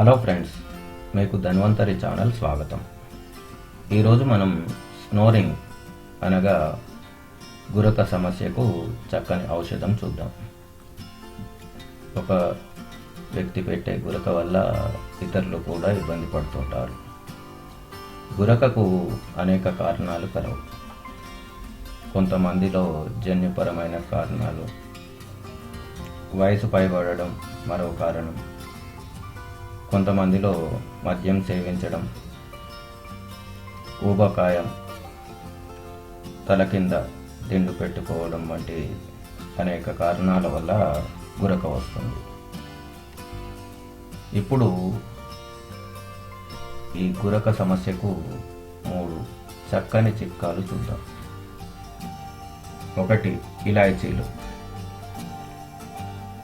Hello friends, మీకు Dhanvantari channel స్వాగతం. ఈరోజు మనం స్నోరింగ్ అనగా గురక సమస్యకు చక్కని ఔషధం చూద్దాం. ఒక వ్యక్తి పెట్టే గురక వల్ల ఇతరులు కూడా ఇబ్బంది పడుతుంటారు. గురకకు అనేక కారణాలు కలవు. కొంతమందిలో జన్యుపరమైన కారణాలు, వయసు పైబడడం మరో కారణం, కొంతమందిలో మద్యం సేవించడం, ఊబకాయం, తల కింద దిండు పెట్టుకోవడం వంటి అనేక కారణాల వల్ల గురక వస్తుంది. ఇప్పుడు ఈ గురక సమస్యకు 3 చక్కని చిట్కాలు చూద్దాం. 1. ఇలాచీలు.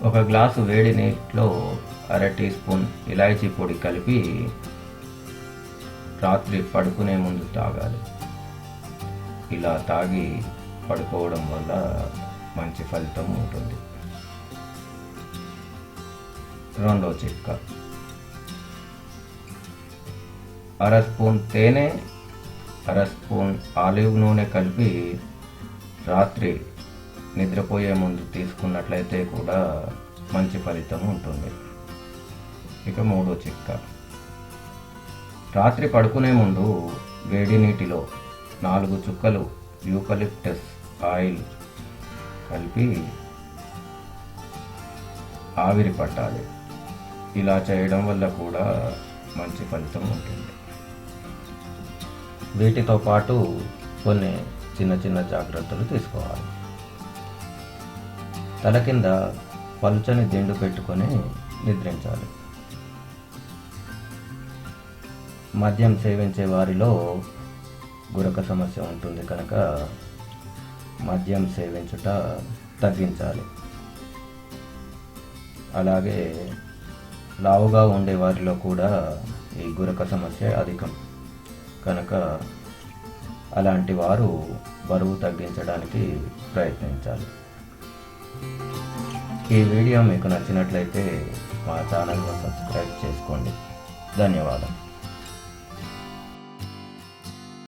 1 గ్లాసు వేడి నీటిలో అర టీ స్పూన్ ఇలాచీ పొడి కలిపి రాత్రి పడుకునే ముందు తాగాలి. ఇలా తాగి పడుకోవడం వల్ల మంచి ఫలితం ఉంటుంది. 2వ చిట్కా, అర స్పూన్ తేనె, అర స్పూన్ ఆలివ్ నూనె కలిపి రాత్రి నిద్రపోయే ముందు తీసుకున్నట్లయితే కూడా మంచి ఫలితం ఉంటుంది. ఇక 3వ చిట్కా, రాత్రి పడుకునే ముందు వేడి నీటిలో 4 చుక్కలు యూకలిప్టస్ ఆయిల్ కలిపి ఆవిరి పట్టాలి. ఇలా చేయడం వల్ల కూడా మంచి ఫలితం ఉంటుంది. వీటితో పాటు కొన్ని చిన్న చిన్న జాగ్రత్తలు తీసుకోవాలి. తల కింద పలుచని దిండు పెట్టుకొని నిద్రించాలి. మద్యం సేవించే వారిలో గురక సమస్య ఉంటుంది కనుక మద్యం సేవించుట తగ్గించాలి. అలాగే లావుగా ఉండే వారిలో కూడా ఈ గురక సమస్య అధికం కనుక అలాంటి వారు బరువు తగ్గించడానికి ప్రయత్నించాలి. ఈ వీడియో మీకు నచ్చినట్లయితే మా ఛానల్ను సబ్స్క్రైబ్ చేసుకోండి. ధన్యవాదాలు.